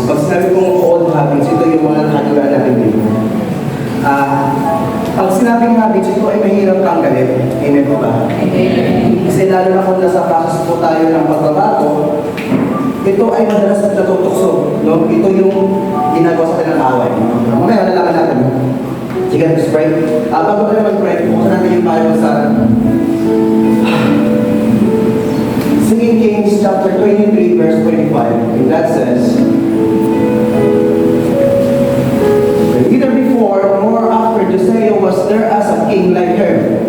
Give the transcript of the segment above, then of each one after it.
Pag sinabi kong old habits, ito yung mga nakagawa natin dito. Pag sinabing habits, ito ay mahirap tanggalin. Amen po ba? Kasi lalo na kung nasa process po tayo ng pagbabago, ito ay madalas natutukso. No? Ito yung ginagawa sa atin ng away. Mamaya, nalaman natin. Sige, let's pray. Bago tayo mag-pray, buksan natin yung Bible sa Second Kings chapter 23, verse 25. And that says, neither before nor after Josiah was there as a king like her,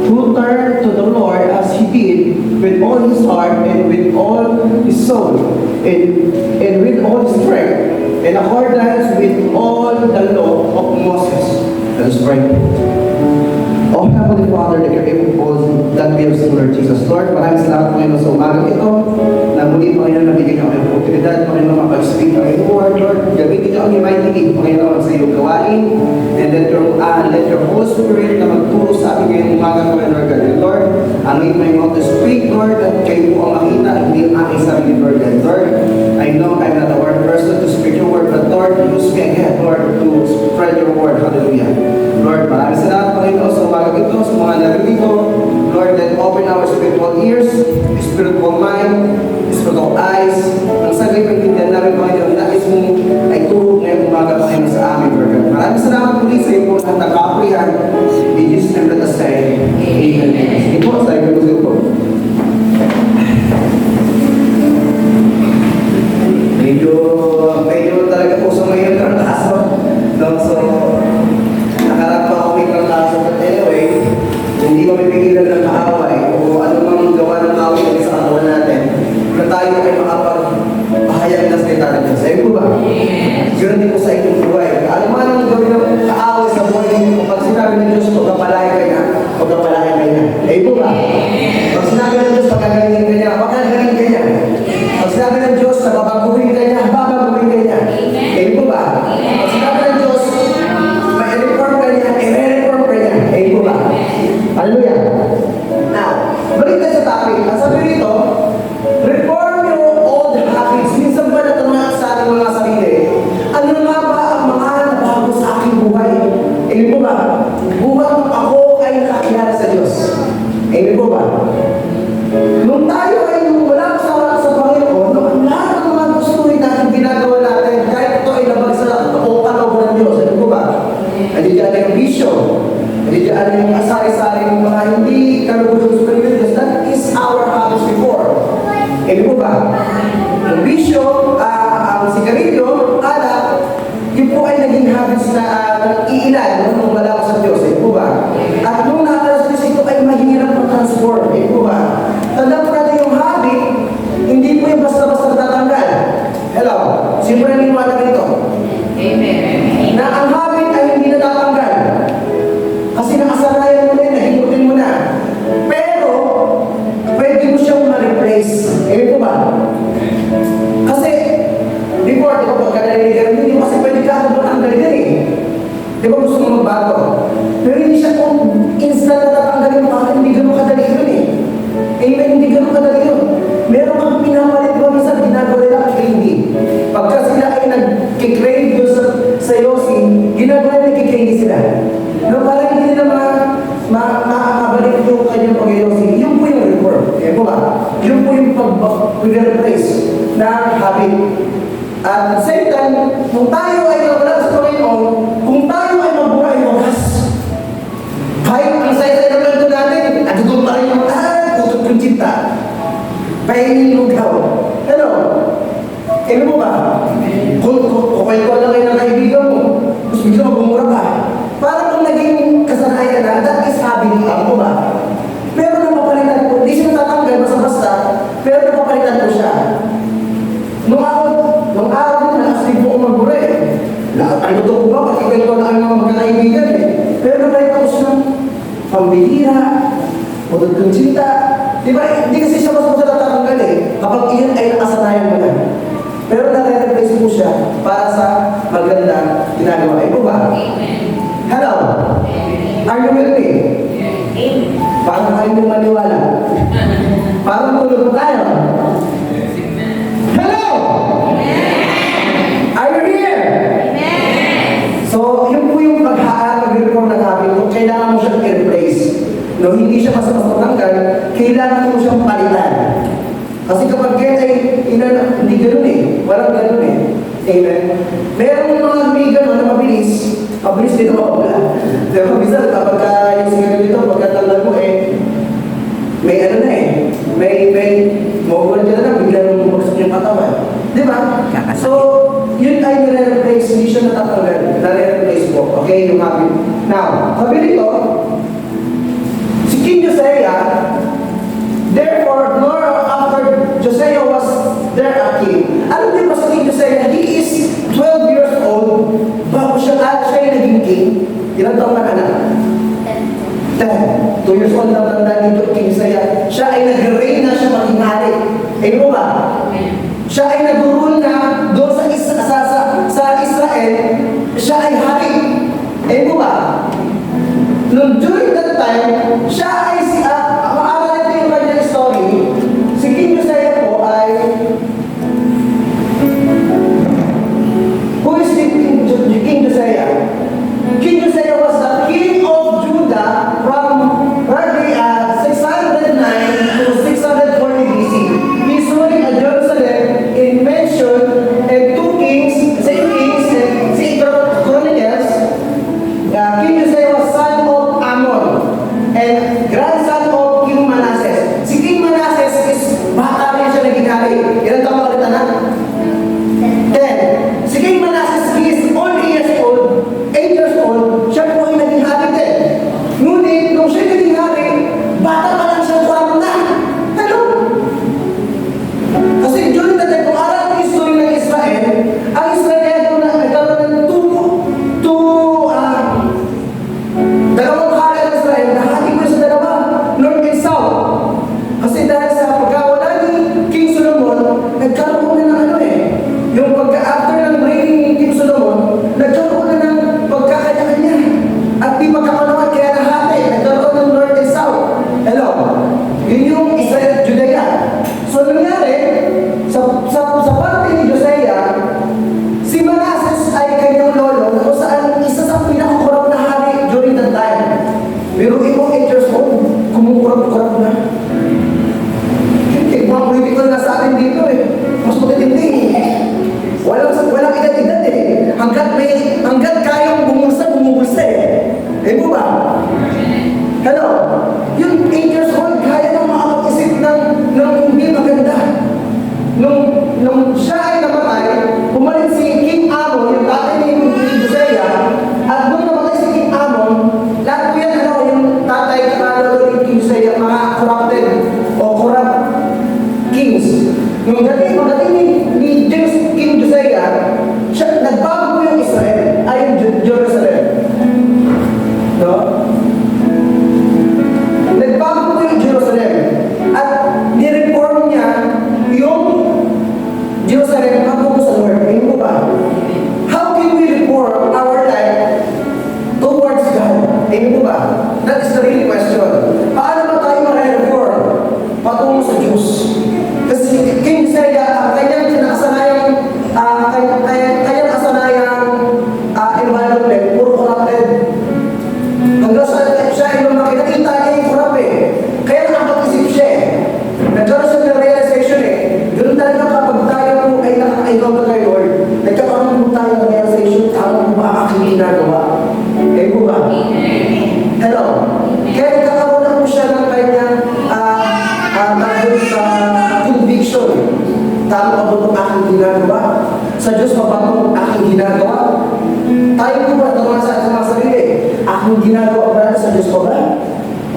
who turned to the Lord as he did with all his heart and with all his soul and with all his strength, in accordance with all the law of Moses. Let us pray. Oh, Heavenly Father, that you're able to cause that we have seen, Lord Jesus. Lord, maraming salamat Panginoon sa umagang ito, na muli, Panginoon, nabigyan niyo ang oportunidad, Panginoon, makapag-speak, Panginoon, Lord, gamitin niyo ang mightily, Panginoon, sa iyong gawain, and let your Holy Spirit na magturo sa ating ngayong umagang, Panginoon, God. And Lord, anoint my mouth to speak, Lord, at kayo po ang makita, hindi ang aking sarili, Lord. And Lord, I know I'm not a word person to speak your word, but Lord, use me again, Lord, to spread your word. Hallelujah. Lord, maraming salamat, Panginoon, sa umagang ito, sa mga narinig ko. Lord, let open our spiritual ears, spiritual mind, spiritual eyes, ang sagay pagkintihan namin, Panginoon, nais mong ay tuhog ngayong umaga, Panginoon, sa amin, Lord. Maraming salamat muli sa iyo po at nag-apprehend. In Jesus' name, let us say, Amen. Sige po, sa iyo po. Medyo talaga po sa ngayon ng kaso. No? So, nakarap pa ako may kaso. But anyway, hindi ko pipigilan ng kaaway o anumang gawa ng kaaway sa katawan natin na tayo ay makapag-pahayag na salita ng Diyos. Ayun po ba? Ganoon din po sa inyong buhay. Ano man ang gawin ng kaaway sa buhay ninyo, pag sinabi ng Diyos, pagkapalayan ka niya, pagkapalayan ka niya. Ayun po ba? Pag sinabi ng Diyos, pagkagaling ka niya, pagkagaling ka niya. Pag sinabi ng Diyos, babaguhin ka niya, babaguhin ka niya. Ayun po ba? Pag sinabi ng Diyos, may reform ka niya, i-reform ka niya. Ayun po ba? Hallelujah. Now, balik tayo sa topic. Ang sabi rito, reform your old habits. Minsan ba natanong sa ating mga sarili, ano nga ba ang mga nabago sa aking buhay? Ayun po ba? Buhat ako ay nakakilala sa Diyos. Ayun po ba? Nung tayo ay wala sa Panginoon, nung lahat ng mga gustuhin natin ginagawa natin, kahit ito ay nabagsa o kalooban ng Diyos. Ayun po ba? Nandiyan yung bisyo. Nandiyan yung asari-sari ng mga hindi kalooban sa Panginoon. That is our habits before. Ayun po ba? Yung bisyo, ang sigarilyo, alak, yun po ay naging habits na iilan nung wala ko sa Diyos. Ayun po ba? At nung nakalas Diyos, ito ay mahirap mag-transform. Ayun po ba? Tandaan po natin yung habit, hindi po yung basta-basta natatanggal. Hello? Siyempre niniwala nito. Amen. Na ang habit ay hindi natatanggal. Kasi nakasanayan mo na yun, nahimutin mo na. Pero, pwede mo siyang ma-replace. Ayun po ba? Kasi, before, di ba, pagka naliligan, hindi kasi pwede ka ako matanggal yan eh. Di ba gusto mo magbago? Pero hindi siya kung instant natatanggalin mo, bakit hindi ganun kadali yun eh. Amen, hindi ganun kadali yun. Meron kang pinapalit ba minsan, ginagawa nila craving. Pagka sila ay nag-crave doon sa Yossi, ginagawa nila nag-crave sila. No, parang hindi nila makabalik yung kanyang pag-Yossi. Yun po yung reform. Kaya po ba? Yun po yung pag-replace na habit. At at the same time, kung tayo ay nawala sa Panginoon, kung tayo ay mabuhay wagas, kahit ang saya-saya ng mundo natin, natutong pa rin yung tutot kong cinta. Pahingin lugaw. Ano? Ano mo ba? Kung kayo lang kayo ng kaibigan mo, tapos bigla bumura ka. Parang kung naging kasanayan na, that is habit. Ano ba? Pero napapalitan ko, hindi siya natatanggal basta-basta, pero napapalitan ko siya. Nung araw din, nakasig po ko magbura eh. Ano to ko ba? Pakikay ko na ang mga magkakaibigan eh. Pero nabalik ako siya, pambihira, pagod kong cinta. Diba? Hindi kasi siya mas natatanggal eh. Kapag iyan ay nakasanayan mo na. Pero nare-replace mo siya para sa maganda ginagawa. Ay po ba? Hello? Are you with me? Parang kayo mong maniwala. Parang tulog mo tayo. Hello! siyang i-replace. No, hindi siya mas matanggal, kailangan mo siyang palitan. Kasi kapag kaya ay hindi gano'n eh. Walang gano'n eh. Amen. Merong mga may gano'n na mabilis din ako. Pero minsan, kapag yung siguro dito, pagkatanggal mo eh, may ano na eh, may mawawala ka na lang, bigla nung bumagsak yung katawan. Di ba? So, yun ay nire-replace, hindi siya natatanggal. Nare-replace po. Okay, yung habit. Now, sabi dito, si King Josiah, therefore, nor after Josiah was there a king. Alam niyo ba sa King Josiah, he is 12 years old, bago siya yung naging king. Ilang taon na anak? 10. 2 years old na tanda dito, King Josiah. Siya ay nag-reign na siya maging hari. Eh mo ba? Siya ay nag-rule na doon sa Israel, siya ay hari. Eh mo ba? Nung during that time, siya ay maaral ito yung kanyang story. Si King Josiah po ay, who is the King Josiah? King Josiah was the king of Judah from roughly 609 to 640 BC. He's ruling at Jerusalem in mention and 2 kings, same kings, and 6 chronicles. King Josiah was son of Ammon and grandson of King Manasseh. Si King Manasseh is bata rin siya naging hari. Ilan taon ulit anak? 10. Si King Manasseh, he is only years old, 8 years old, siya po ay naging hari din. Ngunit, nung siya naging hari, bata pa lang siya 40. Hello? Kasi during the time, kung aral ang history ng Israel, ang Israel nagkaroon ng dalawang hari ng Israel, nahati ko sa dalawa, North and South. Kasi dahil sa pagkawala ni King Solomon, nagkaroon na ng ano eh, yung after ng reign ni King Solomon, nagkaroon na ng pagkakanya-kanya. At di magkakaroon kaya nahati, nagkaroon ng North and South. Hello? Yun yung Israel at Judea. So nangyari, sa parte ni Josiah, si Manasseh ay kanyang lolo na kung saan isa sa pinakakurap na hari during that time. Pero imo 8 years old, kumukurap-kurap na. Mga political na sa atin dito eh. Mas matitindi eh. Walang edad-edad eh. Hanggat kayang bumulsa eh. Eh po ba? Hello? Yung 8 years old, kaya nang makapag-isip ng hindi maganda. Nung siya ay namatay, pumalit si King Ammon, yung tatay ni Josiah, at nung namatay si King Ammon, lahat po yan, yung tatay lolo ni King Josiah, mga corrupted o corrupt kings. Nung pagdating ni King Josiah, siya, nagbago po yung Israel, ay yung Jerusalem. No? Nagbago po yung Jerusalem. At nireform niya yung Jerusalem patungo sa Lord. Ayun po ba? How can we reform our life towards God? Ayun po ba? That is the real question. Paano ba tayo ma-reform patungo sa Diyos? Kasi King Josiah, kanyang environment, puro corrupted. Hanggang sa siya ay nakikita niya yung corrupt eh. Kaya nakapag-isip siya eh. Nagkaroon siya ng realization eh. Ganun talaga kapag tayo po ay nakakaikaw na kay Lord, nagkakaroon po tayo ng realization, tama po ba aking ginagawa? Eh po ba? Hello? Kaya nagkakaroon na po siya ng kanyang conviction. Tama ba po ang aking ginagawa? Sa Diyos pa ba po ang aking ginagawa? Tayo po ba naman sa mga sarili? Aking ginagawa ba sa Diyos pa ba?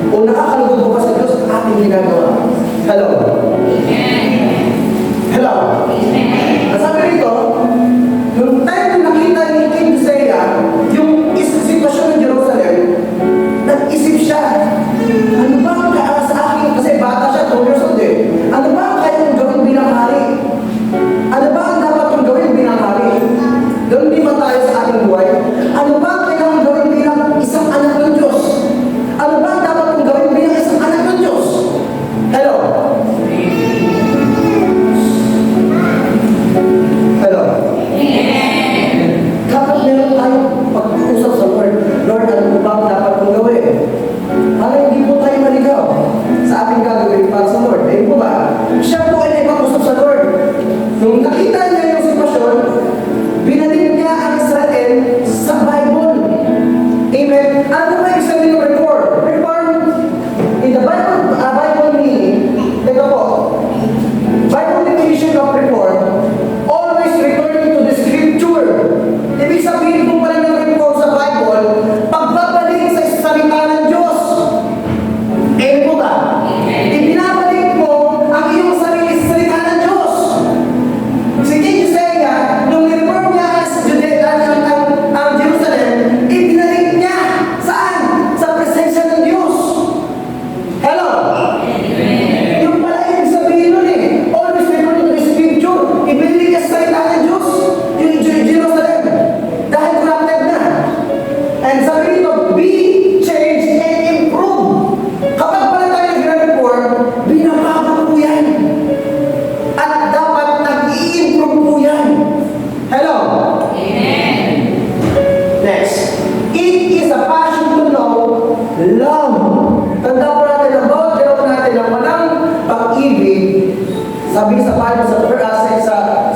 O nakakalugod ko ba sa Diyos ang aking ginagawa? Hello? Hello? Nasabi rito, nung time na nakita ni King Josiah yung sitwasyon ng Jerusalem, nag-isip siya, ano ba ang kaya sa akin? Kasi bata siya, 2 years old eh. Ano ba ang kaya kong gawin bilang hari? Ano ba ang dapat kong gawin bilang hari? Doon di ba tayo sa ating buhay? Ano ba ang kailangan gawin bilang isang anak ng Diyos? Ano ba ang dapat kong gawin bilang isang anak ng Diyos? Hello? Tanda po natin ang bawat galaw natin na walang pag-ibig. Sabi sa Bible sa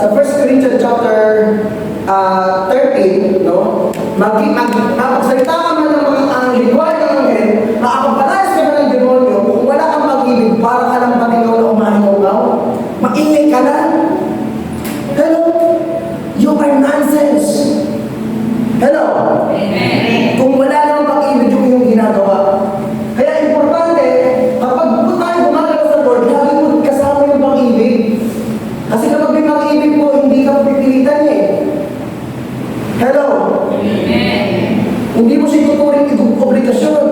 1 Corinthians chapter 13, no? Magsalita ka man ng mga lingwahe ng anghel, makakapalayas ka na ng demonyo, kung wala kang pag-ibig, para ka lang paningaw na umahingaw, maingay ka na. Hello? You are nonsense. Hello? Amen. Kung wala namang pag-ibig yung ginagawa. Kaya importante, kapag po tayo gumagalaw sa Lord, lagi mo kasama yung pag-ibig. Kasi kapag may pag-ibig mo, hindi ka pipilitan eh. Hello? Amen. Hindi mo siya tuturing obligasyon.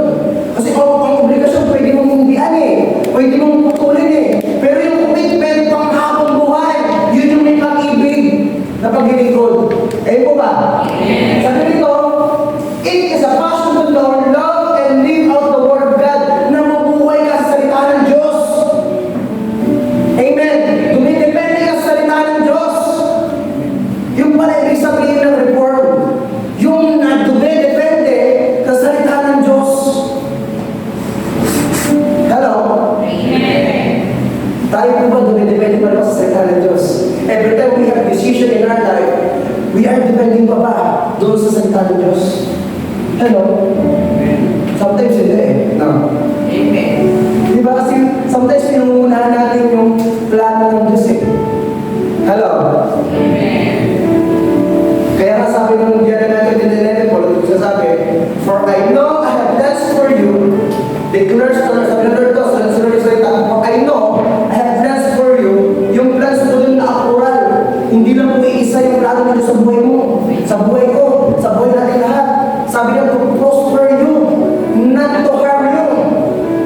Kasi ang obligasyon, pwede mong hindian eh. Pwede mong putulin eh. Pero yung commitment pang habang buhay, yun yung may pag-ibig na paglilingkod. Eh po ba? Amen. Sabi nito, it is a passion to know, love, and live out the word of God na mabuhay ka sa salita ng Diyos. Amen. Dumidepende ka sa salita ng Diyos. Yung pala ibig sabihin ng reform. Yung dumidepende sa salita ng Diyos. Hello? Amen. Tayo po ba dumidepende pa rin sa salita ng Diyos? Every time we have decision in our life, we are depending pa ba doon sa salita ng Diyos? Hello? Sometimes hindi eh. No. Amen. Di ba kasi sometimes pinungunahan natin yung plano ng Diyos eh. Hello? Amen. Kaya nga sabi ng Diyan natin in 11, Paul, sabi, for I know I have plans for you, declares the Lord, sabi ng Lord to, sa sunod salita, for I know I have plans for you, yung plans ko dun na akural, hindi lang po iisa yung plano nito sa buhay mo, sa buhay ko, sa buhay natin lahat. Sabi niya, to prosper you, not to harm you.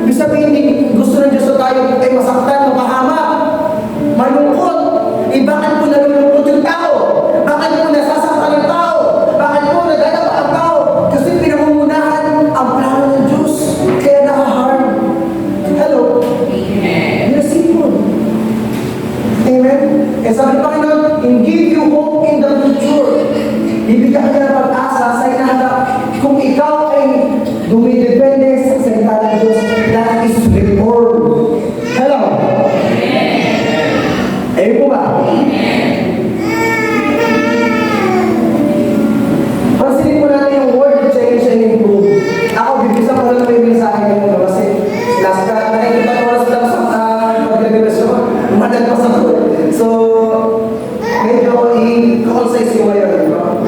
Ibig sabihin, gusto ng Diyos na tayo ay masaktan, mapahamak, malungkot. Eh bakit po nalulungkot yung tao? Bakit po nasasaktan yung tao? Bakit po nagdadapa ang tao? Kasi pinangungunahan ang plano ng Diyos, kaya nakaharm. Hello? Amen. You're simple. Amen? Eh sabi ng Panginoon, and give you hope in the future. Bibigyan ka ng pag-asa sa inaharap. Kung ikaw ay dumidepende sa salita ng Diyos, that is reform. Hello? Ayun po ba? Pansinin po natin yung word change and improve. Ako, bibisa ko lang yung mensahe ko kasi last ka, nakikita ko lang sa pag-revelasyon, madagpas ako. So, medyo i-concise ko ngayon, no?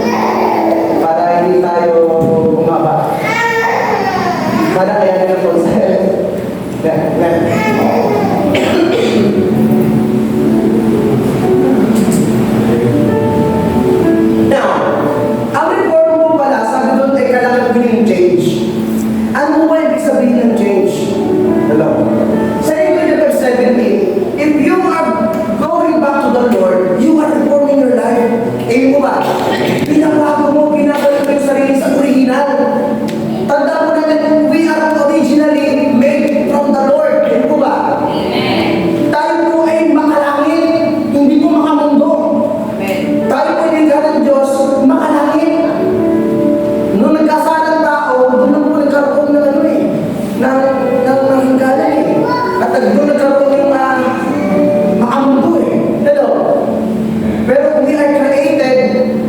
Para hindi tayo bumaba. Para kaya nila concise. Now, ang reform mo pala, sabi doon ay kailangan feeling change. Ano ba ibig sabihin ng change? Hello? Sa Hebrews chapter 17, if you are going back to the Lord, you are reforming your life. Eh mo ba? Pinabago mo, pinabalik mo yung sarili sa original. Tanda mo natin, we are originally made from the Lord. Eh mo ba? Tayo po ay makalangit, hindi po makamundo. Tayo po ay ng Diyos, makalangit. Nung nagkasalang tao, doon na po nagkaroon ng ano eh, ng hinggalan eh. At doon nagkaroon yung makamundo eh. Hello? Pero we are created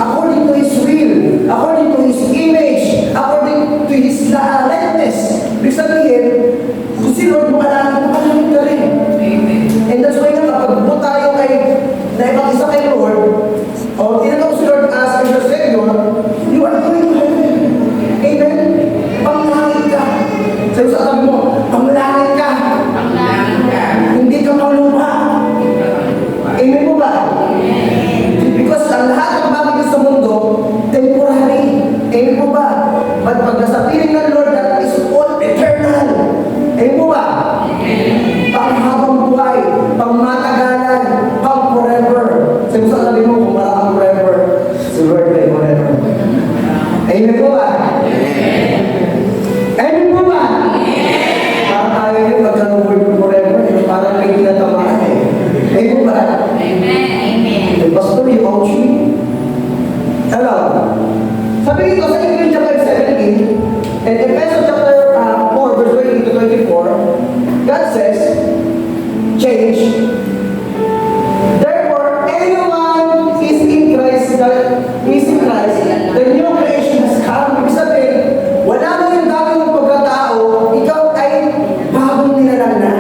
according to His will, according to His image, according to His likeness. Ibig sabihin, kung si Lord makalangit ka rin. And that's why nga kapag po tayo ay naipag-isa kay Lord, o tinatawag si Lord as your Savior, you are going to heaven. Amen? Panglangit ka. Sabi sa sabi mo, panglangit ka. Hindi ka maluma. Amen po ba? Because ang lahat ng bagay sa mundo, temporary. Amen po ba? But pag nasa piling ng Lord, that is all eternal. circumstances change. Therefore, anyone is in Christ, the new creation has come. Ibig sabihin, wala na yung dati mong pagkatao, ikaw ay bagong nilalang na.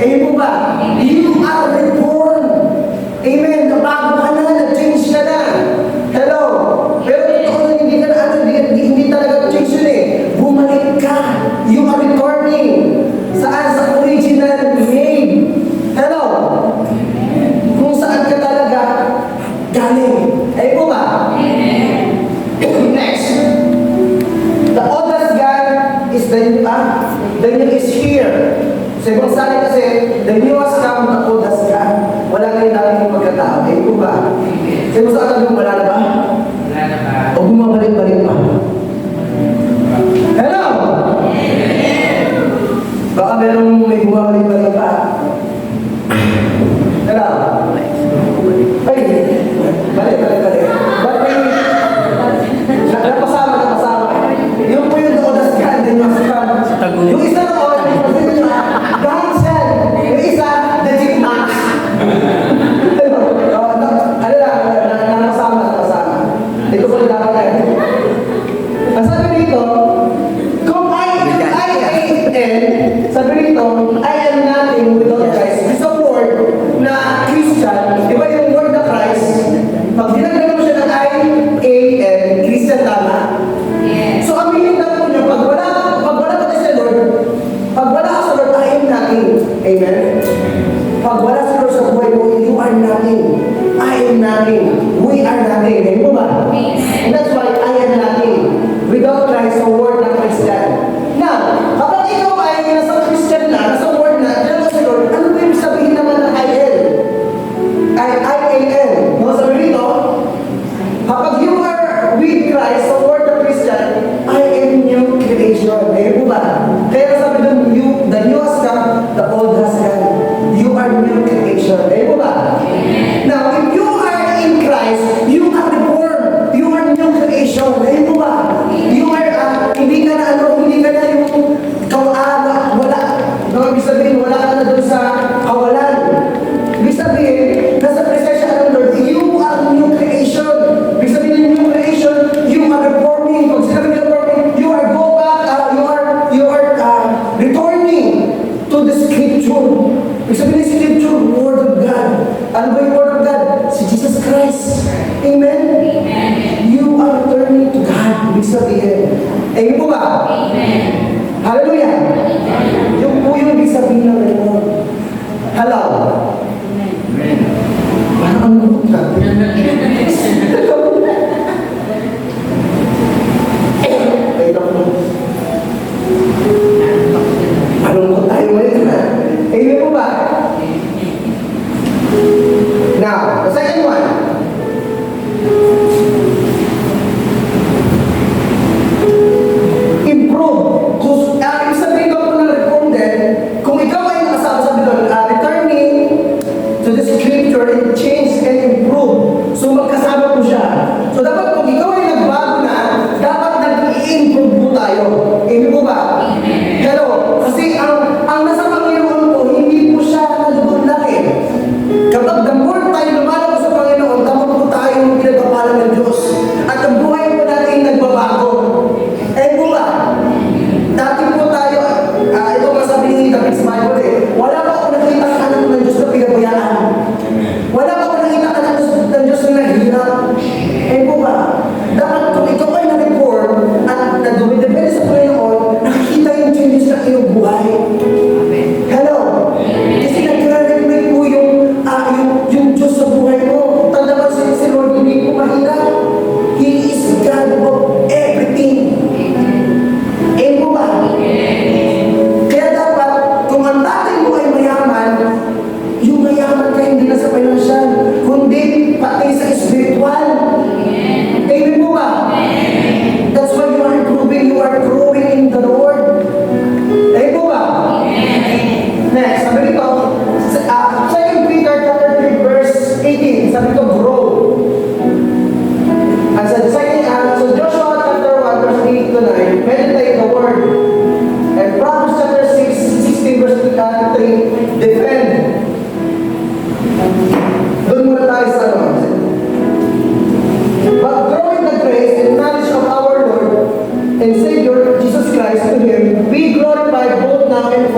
Eh po ba? You are reborn. Amen. Nabago ka na, nag-change ka na. Hello. Pero totoo na hindi ka na hindi talaga change yun eh. Bumalik ka. You are returning. Saan? Sa original name. Hello. Kung saan ka talaga galing. Eh po ba? Next. The oldest God is the new is here. Sa ibang sali kasi, the new has come, the old has gone. Wala kayo dati yung pagkatao. Eh po ba? Sa ibang sali wala na ba? Wala na ba? O bumabalik-balik pa? Hello? Baka merong may bumabalik-balik pa. Hello? Ay, balik. Ba't may... Napasama. Yung po yung odas ka, then yung asukam. Yung isa na oras, dahil siya. Yung isa, the Jeep Max. Ano lang, napasama. Dito po yung dapat yan. Ang sabi dito, kung sabi dito, I am nothing without Christ. It's a word na Christian. Diba yung word na Christ? Pag dinagdagan mo siya ng I-A-N, Christian tama? Yes. So ang meaning na po niya, pag wala ka sa Lord, pag wala ka sa Lord, I am nothing. Amen? Pag wala sa Lord sa buhay mo, you are nothing. I am nothing. We are nothing. Amen po ba? And that's why I am nothing. Without Christ, a word na Christian. Now, kapag ikaw ay nasa Christian na, nasa word na, dyan sa Lord, ano ba yung sabihin naman ng I-L? I-A-N. Mga sabi dito, kapag you are with Christ, a word na Christian, I am new creation. Amen po ba? Kaya sabi doon, the new has come, the old has gone. You are new creation. Amen po ba? Now, if you are in Christ, you are reborn. You are new creation. Amen po ba? You are, hindi ka na yung wala. No, ibig sabihin, wala ka na doon sa kawalan. Ibig sabihin, nasa presensya ng Lord, you are new creation. Ibig sabihin, new creation, you are reforming. Pag sinabi ng reforming, you are go back, you are returning to the scripture. Ibig sabihin, scripture, word of God. Ano ba yung word of God? Si Jesus Christ. Amen? You are turning to God. Ibig sabihin. Amen po ba? Hallelujah. Yung po yung ibig sabihin ng Lord. Hello. Parang ang lungkot ka. Malungkot tayo ngayon na. Amen po ba? Now, the second one. Improve. Ibig sabihin ko po ng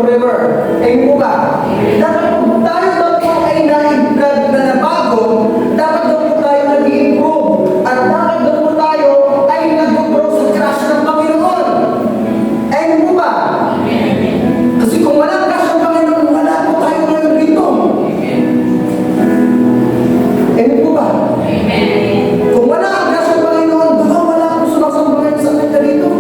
forever. Ayun po ba? Dapat po tayo daw po ay nabago, dapat daw po tayo nag-improve, at dapat daw po tayo ay nag-grow sa grasya ng Panginoon. Ayun po ba? Kasi kung walang grasya ng Panginoon, wala po tayo ngayon dito. Ayun po ba? Kung wala ang grasya ng Panginoon, baka wala akong sumasamba ngayon sa kanya dito.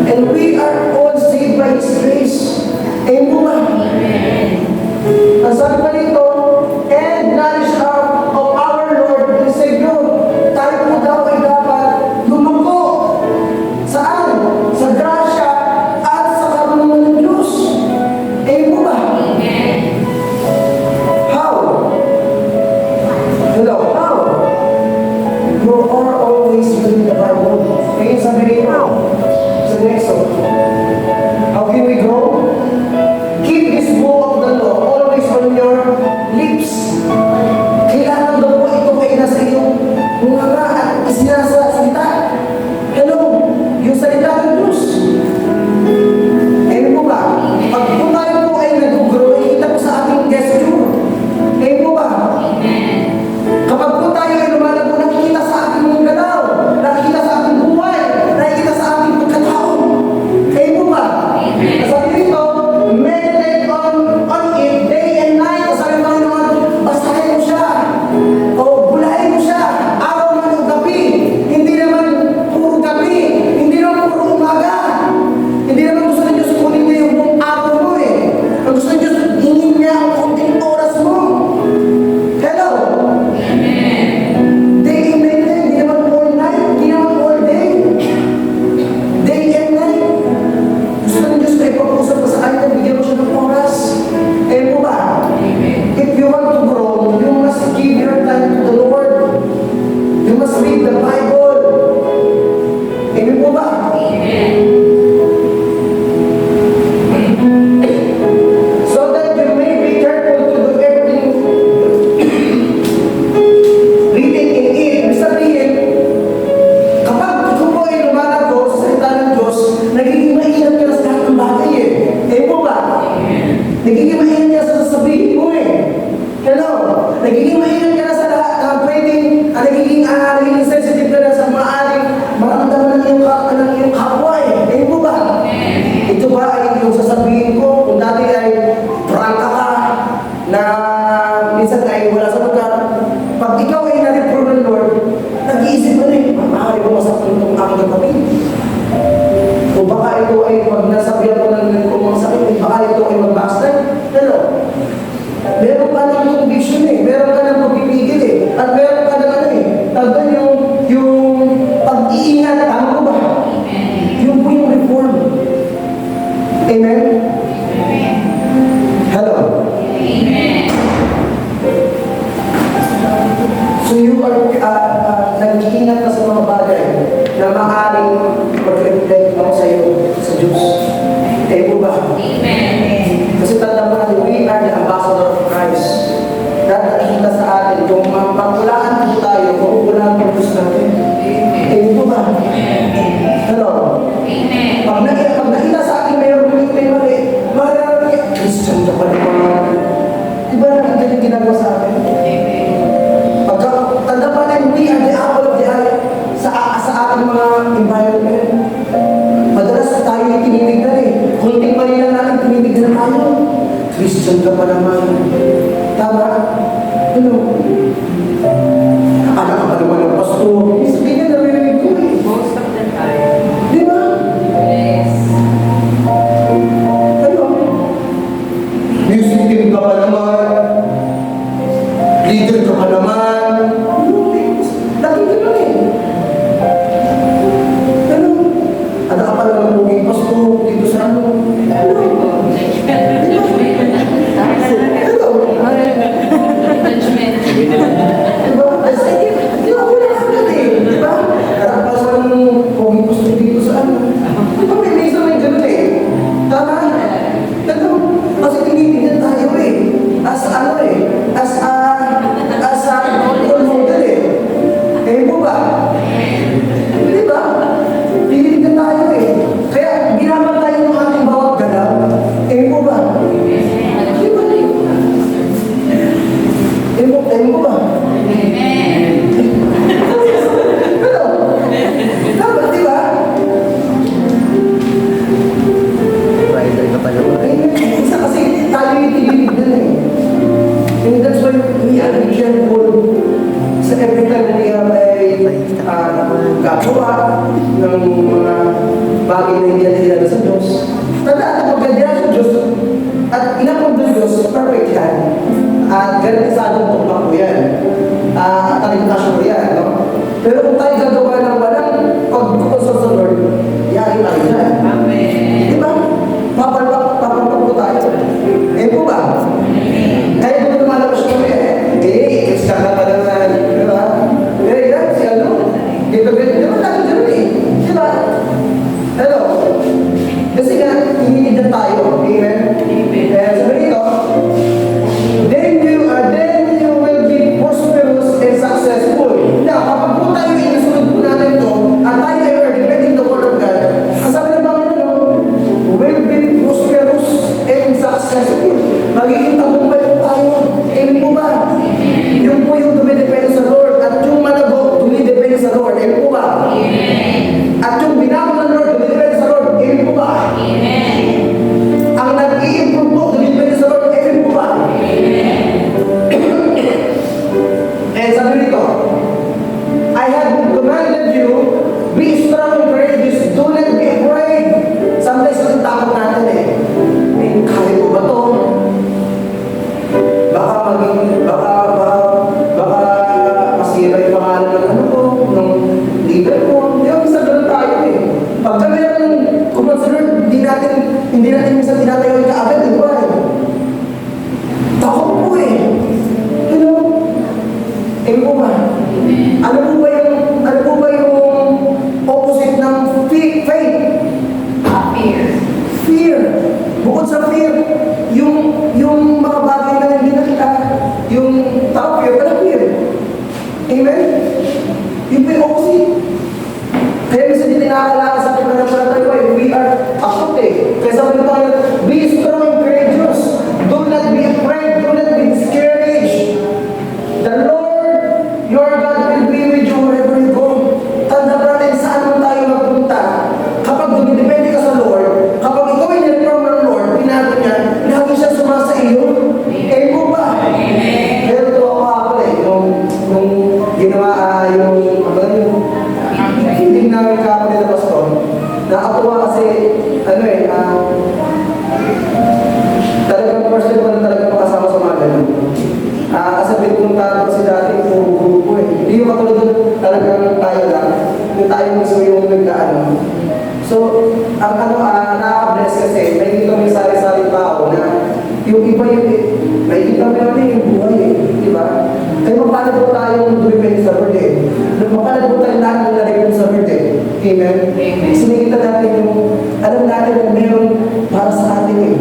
And we are all saved by His grace. Ayun po ba? Ang sabi pa dito, and knowledge of our Lord and Savior. Tayo po daw ay dapat lumako. Saan? Sa grasya at sa karunungan ng Diyos. Ayun po ba? How? Hello, how? You are always reading the Bible. Ayun sabi dito. Sa next one. How can we grow? Keep this book of the law always on your lips. Kailangan daw po ito ay nasa iyong mga at isinasalita. Hello, yung salita ng Diyos. Ayun po ba? Pag po tayo po ay nag-grow, ikita po sa ating gesture. Ayun po ba? Kapag po tayo ay lumalago, nakikita sa ating mga galaw, nakikita sa ating buhay, nakikita sa ating pagkatao. Ayun po ba? Sabi dito, meditate on it day and night. Sabi ng Panginoon, basahin mo siya. O bulahin mo siya. Araw man o gabi. Hindi naman puro gabi. Hindi naman puro umaga. Hindi naman gusto ng Diyos kunin niya yung buong araw mo eh. Ang gusto ng Diyos, hingin niya ang konting oras mo. Hello? Day and night, hindi naman all night, hindi naman all day. Day and night. Gusto ng Diyos na ipag-usap ka sa kanya, bigyan mo siya ng oras. Eh po ba? If you want to grow, you must give your time to the Lord. You must read the Bible. Eh po ba? So that you may be careful to do everything written in it. Ibig sabihin, kapag ikaw po ay lumalago sa salita ng Diyos, nagiging maingat ka na sa lahat ng bagay eh. Eh po ba? Nagiging maingat ka sa sasabihin mo eh. Hello? Nagiging maingat ka na sa lahat ng pwedeng, nagiging sensitive ka na sa maaaring maramdaman ng iyong kapwa eh. Eh po ba? Ito ba ay yung sasabihin ko kung dati ay prangka ka na minsan ay wala sa lugar. Pag ikaw ay na-reprove ng Lord, nag-iisip mo rin, maaari mo masakit itong aking kapatid. O baka ito ay pag nasabihan ko ng kumang sakit, baka ito ay mag-backslide. Hello? Meron ka ng conviction eh, meron ka ng pagpipigil eh, at meron ka ng ano eh, tagdan yung pag-iingat, tama ko ba? Yung po yung reform. Amen? Hello? So you are nag-iingat ka sa mga bagay na maaaring mag-reflect mo sa iyo, sa Diyos. Eh po ba? Kasi tanda mo natin, we are the ambassador of Christ. Dahil nakikita sa atin, kung mapulaan po tayo, mapupulaan po Diyos natin. Eh po ba? Hello? Pag nakita sa akin, mayroon may mali, marami, Christian ka pa naman. Diba nakita yung ginagawa sa akin? Pagka tanda pa rin, we are the apple of the eye sa ating mga environment. Madalas tayo yung tinitignan eh. Kunting mali lang natin tinitignan tayo. Christian ka pa naman. Tama? Ano? Anak ka pa naman ng pastor. Sabihin niya, narinig ko eh. Most of the time. Di ba? Yes. Ano? Music team ka pa naman. Leader ka pa naman. Ano? Lagi ka lang eh. Ano? Anak ka pa naman ng puging pastor dito sa ano. Ano? Judgment. Diba? Kasi, di ba wala ka agad eh. tinatayo ka agad, di ba? Takot po eh. You know? Eh po ba? Ano po ba yung opposite ng faith? Fear. Fear. Bukod sa fear, yung mga bagay na hindi nakita, yung tao fear, wala fear. Amen? Yung po yung opposite. Kaya minsan din nakakalakas sa ating pananampalataya ay we are akot eh. Kaya sabi ko tayo, be strong and courageous. Do not be afraid. Do not be discouraged. The Lord, your God will be with you wherever you go. Tanda natin saan mo tayo magpunta. Kapag dumidepende ka sa Lord, kapag ikaw ay nireform ng Lord, pinago niya, lagi siya sumasa iyo. Eh mo ba? Pero ito ako ako eh, nung ginawa yung hindi namin kapatid na pastor, nakatuwa kasi, talagang person ko na talaga makasama sa mga ganun. Kasi pinuntahan ko si dati, puro grupo eh. Hindi yung katulad doon talagang tayo lang. Yung tayo mismo yung nagkaano. So, nakaka-bless kasi, nakikita mo yung sari-sari tao na yung iba yung, nakikita mo natin yung buhay eh. Diba? Kaya mapalad po tayong dumipend sa Lord eh. Mapalad po tayong lahat ng naripin sa Lord eh. Amen? Amen. Kasi nakikita natin yung, alam natin na meron para sa atin eh.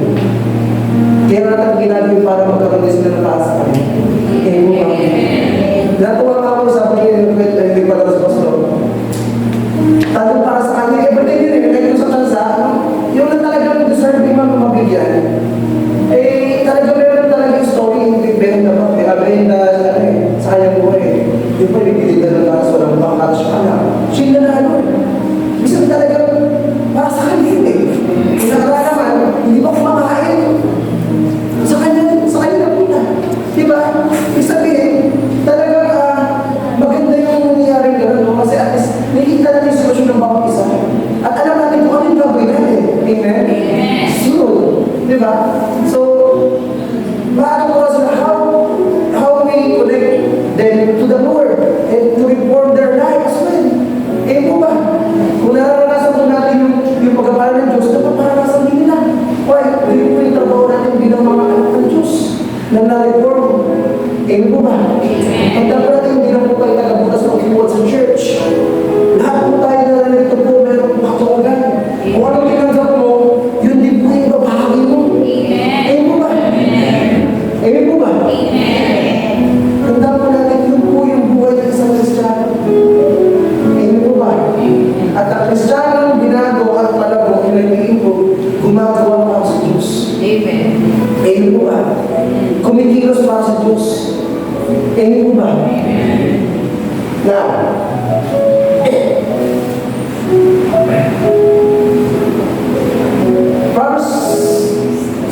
Kaya natin ginagawa para magkaroon din sila ng para sa atin. Amen. Natuwa nga ako sa pag-ibig hindi pala sa pastor. Tanong para sa kanya, everything din eh, kahit sa kansa, yung na talagang deserving mabigyan, eh talaga meron talaga yung story, hindi benda pa, may abenda sa kanyang buhay. Yung pa nagpilitan ng lakas, walang pangkat siya kanya. Siya na ano, minsan talagang para sa kanya eh. Kung nakala naman, hindi ba kumakain? Sa kanya na punta. Diba? Ibig sabihin, talagang maganda yung nangyayari gano'n, no? Kasi at least, nakikita natin yung sitwasyon ng bawat isa. At alam natin kung ano yung gagawin natin. Amen? Sure. Diba? So, bakit ko kasi how we connect them to the Lord and to reform their lives as well. Eh po ba? Kung nararanasan po natin yung pagkapala ng Diyos, dapat maranasan din nila. Why? Hindi po yung trabaho natin bilang mga anak ng Diyos na na-reform. Eh po ba? Ang dapat natin hindi lang po tayo tagabutas ng kinuwat sa church. Lahat po tayo na nalito po merong patulogan. Kung anong tinanggap mo, yun din po yung babahagi mo. Eh po ba? Eh po ba? Tanda po natin yun po yung buhay ng isang Kristiyano. Eh po ba? At ang Kristiyanong binago at malabo, pinagiging ko, gumagawa para sa Diyos. Amen. Eh po ba? Kumikilos para sa Diyos. Eh po ba? Now, Proverbs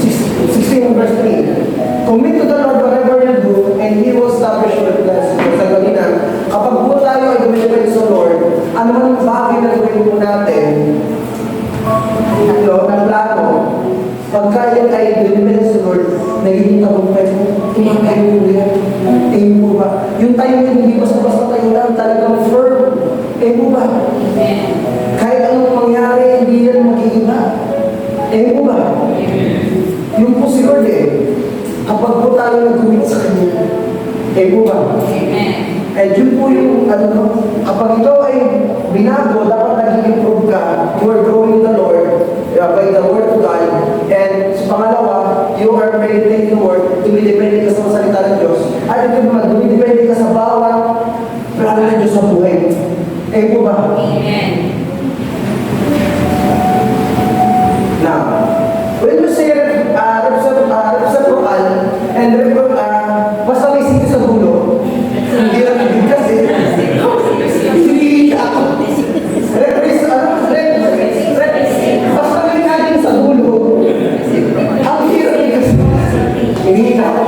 16 verse 3. Commit to the Lord whatever you do, and He will establish your plans. Sa kanina, kapag po tayo ay dumidepende sa Lord, ano man ang bagay na gawin po natin, ng plano, pagka yan ay dumidepende sa Lord, nagiging tagumpay mo, tumakayo mo yan. Eh po ba? Yung tayo hindi basta-basta tayo lang, talagang firm. Eh po ba? Kahit anong mangyari, hindi yan mag-iiba. Eh po ba? Yung po si Lord eh, kapag po tayo nag-commit sa Kanya, eh po ba? And yun po yung, kapag ikaw ay binago, dapat nag-improve ka, you are growing the Lord, by the Word of God, and sa pangalawa, you are meditating the Word, dumidepende ka sa salita ng Diyos, at ito naman, dumidepende ka sa bawat plano ng Diyos sa buhay. Eh po ba? Now, when you say reciprocal and basta may siti sa dulo, hindi lang nabigkas eh. Hindi ako. Basta may natin sa dulo, ang hirap bigkas. Hindi ako.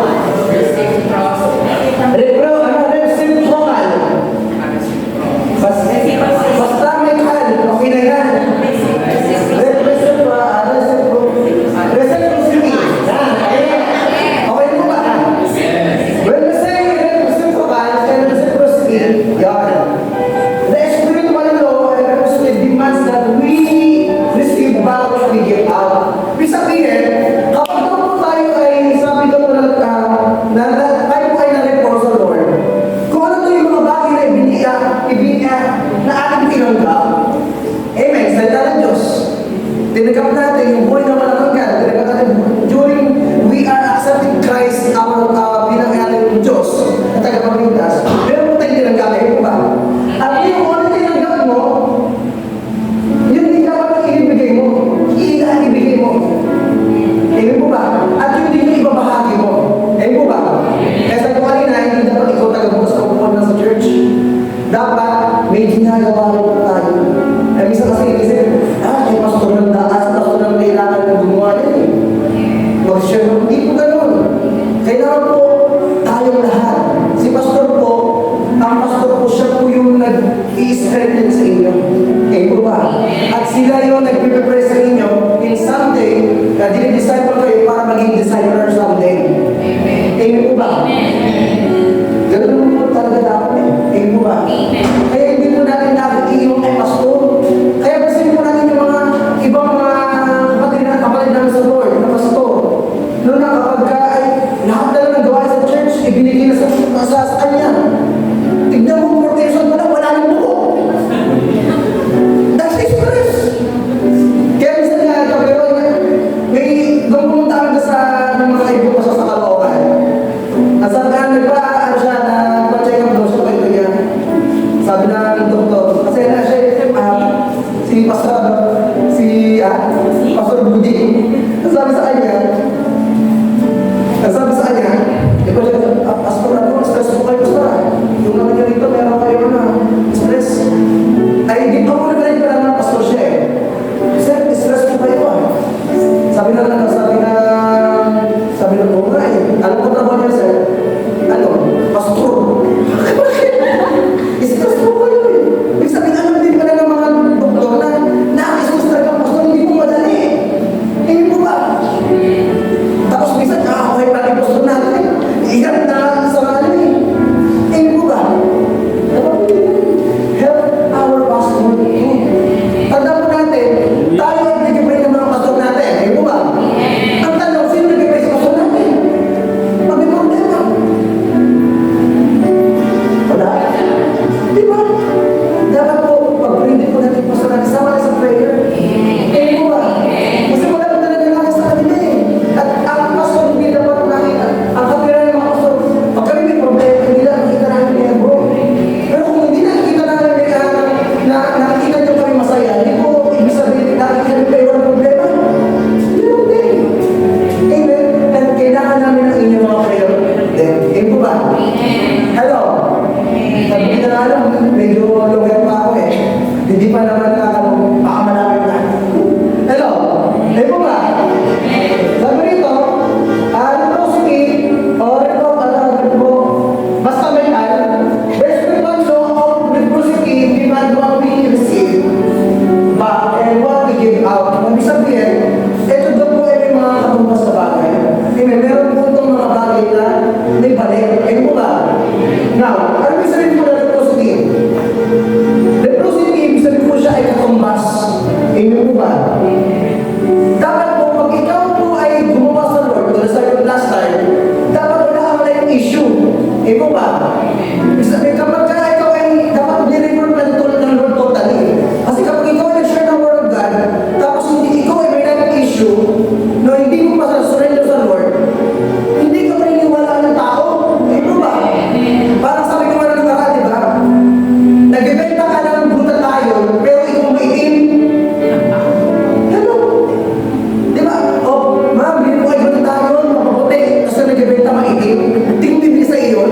Kailangan po tayong lahat. Si pastor po, ang pastor po siya po yung nag-i-strengthen sa inyo. Okay po ba? At sila yung nag-prepare sa inyo in someday, na dinidisciple kayo para maging discipler someday. Amen po ba? Ganun po talaga dapat eh. Amen po ba? Kaya hindi po natin nakikiyong kay pastor. Kaya kasi po natin yung mga ibang mga kapatid namin sa Lord, na pastor. Noon na kapag ka ay lahat na lang ng gawain sa church, ibinigay na sa kanya. Tignan mo, protection mo na, wala nang buko. That's his stress. Kaya minsan nga, pero may doon pumunta kami sa mga kaibigan ko sa Caloocan. Asan ka, ano siya, nagpa-check up daw siya kayo niya. Sabi na ng doktor, kasi na siya, si Pastor, Pastor Budi. Sabi sa kanya, di ba siya, Pastor, stress po kayo, Pastor. Yung naman niya rito, meron kayo na stress. Ay, hindi pa mo nag-read pa naman, Pastor siya eh. Sir, stress po kayo ah. Sabi na po nga eh. Alam ko trabaho niya, sir? Ano? Pastor. Stress po kayo eh. Ibig sabihin, alam din pala ng mga doktor na nakakistos talaga, Pastor, hindi po madali. Hindi po ba? Tapos minsan, nakakakuhay pa rin Pastor natin. Igat na sa ano eh. Hindi po ba? Help our pastor too. Tanda po natin, tayo ang nag-pray ng mga pastor natin. Hindi po ba? Ang tanong, sino nag-pray sa pastor natin? May problema. Wala? Di ba? Dapat po, pag-pray din po natin pastor natin, sama na sa prayer. Hindi po ba? Kasi wala po talaga natin sa kanila eh. At ang pastor, hindi dapat nakita. Ang kapira ng mga pastor, pag kami may problema, hindi lang nakita namin niya, bro. Pero kung hindi nakikita namin na nakikita niyo kami masaya, hindi po ibig sabihin nakikita niyo kayo walang problema. Hindi. Amen. And kailangan namin ang inyong mga prayer. Hindi po ba? Hello? Sabi na nga lang, medyo lugar pa ako eh. Hindi pa naman baka malapit na. Hello? Hindi po ba? Sabi rito, reciprocity, or ito, basta may there's no one law of reciprocity demand what we receive, and what we give out. Ibig sabihin, ito daw po ay may mga katumbas na bagay. Meron po itong mga bagay na may balik. Ayun po ba? Now, ano ibig sabihin po na reciprocity? Reciprocity, ibig sabihin po siya ay katumbas. Ayun po ba? Dapat po, pag ikaw po ay gumawa sa Lord, kung nasa yung last time, dapat wala ka na yung issue. Eh po ba? Kapag ka ikaw ay dapat deliver ng Lord totally. Kasi kapag ikaw ay nag-share ng Word of God, tapos hindi ikaw ay may naging issue, no, hindi mo pa surrender sa Lord, hindi ka paniniwalaan ng tao. Eh po ba? Parang sabi ko nga ng kaka, di ba? Nagbibenta ka ng buta tayo, pero ikaw maitim. Hello? Di ba? Oh, ma'am, hindi po kayo tayo, mapaputi, kasi nagbibenta maitim. Hindi ko bibili sa iyo.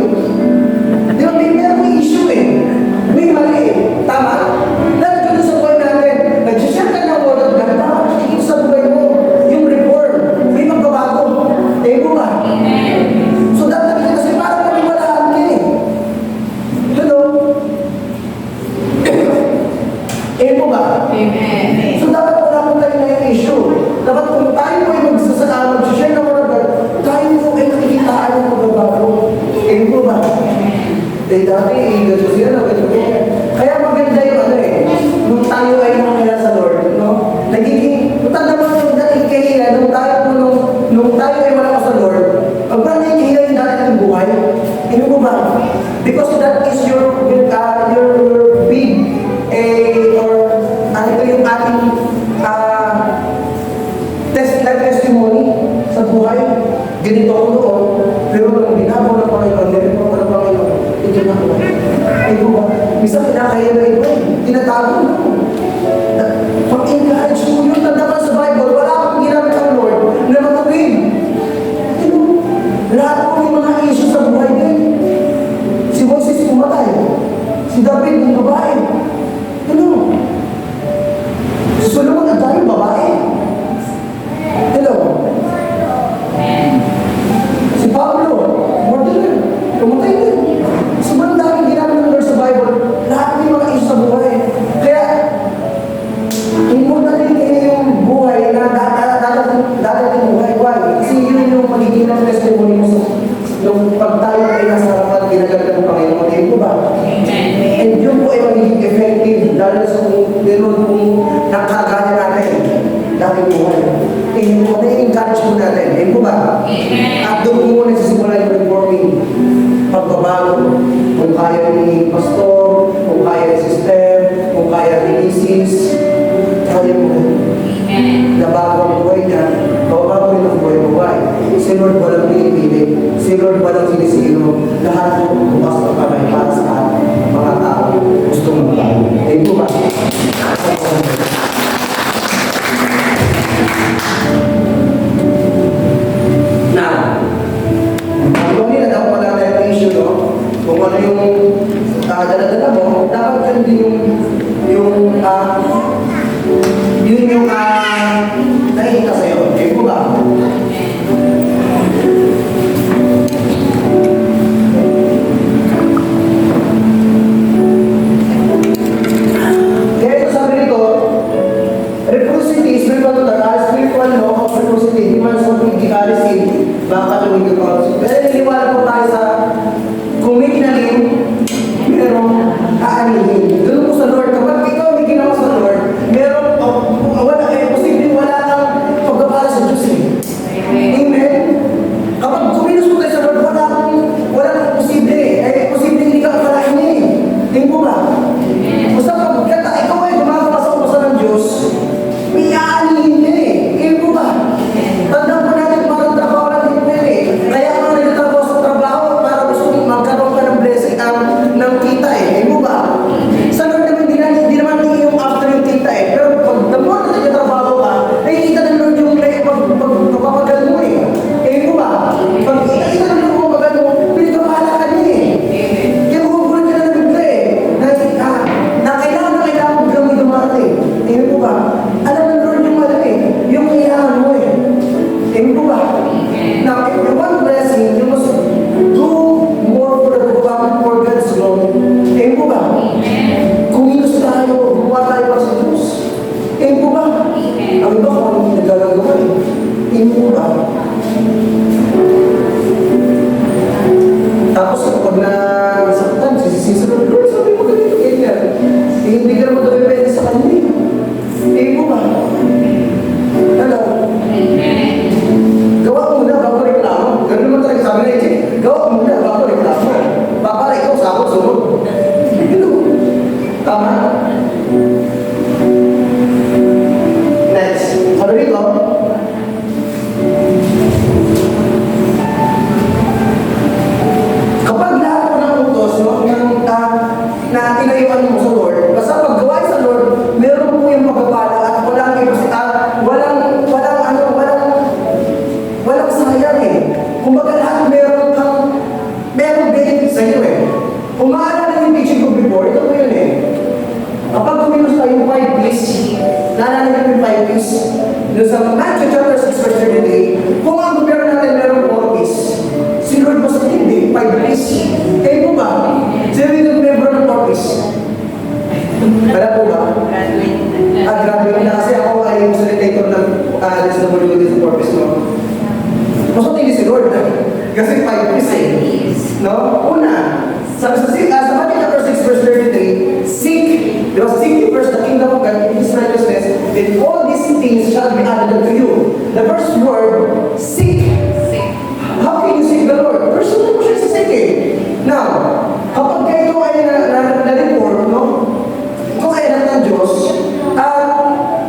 Di ba, may issue eh. May mali eh. Tama? Dahil ka doon sa buhay natin, nag-share ka ng Word of God, dapat nakikita sa buhay mo, yung reform, may magbabago. Eh po ba? So dapat kasi parang paniwalaan ka eh. Hello? Eh po ba? Amen. So dapat wala po tayo na yung issue. Dapat kung tayo po ay mag-share ng Word of God, tayo po ay nakikitaan ng magbabago. Eh po ba? Eh dati, ganito siya, ganito siya. Kaya maganda yung ano eh, nung tayo ay nakakilala sa Lord, no? Tanda mo yung dating kahiya, nung tayo ay wala sa Lord, ang parang kahiya yung dati ng buhay. Ano mo ba? Because that is your big, or ano ito yung ating testimony sa buhay. Ganito ako noon, pero nung binago ng Panginoon, nilipot ko ng Panginoon, ito na ako. Ay ko ba? Minsan kinakaya na ito, tinatago na ako. Pag-encourage mo yun, tanda ka sa Bible, wala akong ginamit ang Lord na matawin. Lahat po yung mga issue sa buhay din. Si Moses pumatay. Si David yung babae. Ano? Si Solomon ang tayong babae. Hello? Si Pablo, magiging ng testimony mo sa nung pag tayo ay nasa harapan, ginaganda mo Panginoon, ayun po ba? And yun po ay magiging effective, lalo sa kung gano'n kung nakakaya natin, dahil buhay. Ayun po, na-encourage po natin, ayun po ba? At doon po muna sisimula yung reforming pagbabago, kung kaya ni pastor, kung kaya ni sister, kung kaya ni misis, kaya mo na bago ang buhay niya, bago rin ang buhay. Si Lord walang pinipili, si Lord walang sinisino, lahat po bukas ng kamay para sa mga tao gustong magbago. Ayun po ba? Now, kung nila daw pala tayo ng issue, no? Kung ano yung dala-dala mo, dapat yun din yung nakikita sa'yo. Ayun po ba? Kaya ito sabi nito, reciprocity is spiritual law of reciprocity demands for physicality, baka tumigil pa. Pero niniwala po tayo sa kung may kinalim, pero aanihin. Doon po sa Lord, kapag ikaw may ginawa sa Lord, meron, wala, posibleng wala kang pagkapala sa Diyos eh. Amen? Kapag kumilos mo tayo sa Lord, wala kang posible eh. Posible hindi ka akalain eh. Tingin po ba? Basta pag ikaw ay gumagawa sa umasan ng Diyos, may aanihin niya eh. Tingin po ba? Tandaan po natin parang trabaho lang din po eh. Kaya ka nagtatrabaho sa trabaho para gusto mong magkaroon ka ng blessing ng kita eh. Tingin po ba? Sa Lord naman, di naman yung after yung kita eh. Pero pag the more na nagtatrabaho ka, nakikita ng Lord yung pagpapagalan mo eh. Tingin po ba? Pag nakikita ng Lord yung pagpapagalan mo, pinagpapala ka niya eh. Kaya magugulat ka na ng bigla eh. Na kailangan mo bilang may dumarating. Tingin po ba? Alam ng Lord yung ano eh. Yung kailangan mo eh. Tingin po ba? Now, if you want blessing, you must do more for the government for God's glory. Tingin po ba? Kumilos tayo, gumawa tayo para sa Diyos. Tingin po ba? Ang iba kung ano yung nagagagawa eh. Tingin po ba? Tapos kapag nasaktan, sisisunod, Lord, sabi mo ganito, ganyan. Hindi ka naman depende sa kanya eh. Tingin po ba? Hello? Gawa mo muna bago reklamo. Ganun naman talaga sabi na eh. Gawa mo muna bago reklamo. Baka ikaw sa ako sunod. Ito. Tama? Next. Sabi rito, kapag lahat mo ng utos, no, na tinayuan mo sa Lord, basta pag gawain sa Lord, meron po yung pagpapala at walang sayang eh. Kumbaga lahat merong benefit sa iyo eh. Kung maalala yung teaching ko before, ito po yun eh. Kapag kumilos tayo yung 5 P's, naalala niyo yung 5 P's? Doon sa Matthew chapter 6 verse 33, kung ang gobyerno natin merong 4 P's, si Lord mas hindi, 5 P's. Eh po ba? Sino yung member ng 4 P's? Wala po ba? Graduate na kasi ako ay facilitator ng SWD sa 4 P's, no? Mas matingin si Lord, kasi 5 P's eh. No? Una, sa Matthew chapter 6 verse 33, seek ye first the kingdom of God and His righteousness, then all these things shall be added unto you. The first word, seek. How can you seek the Lord? Personal mo siya sa seek eh. Now, kapag kayo ay na-report, no? Ito ay anak ng Diyos, at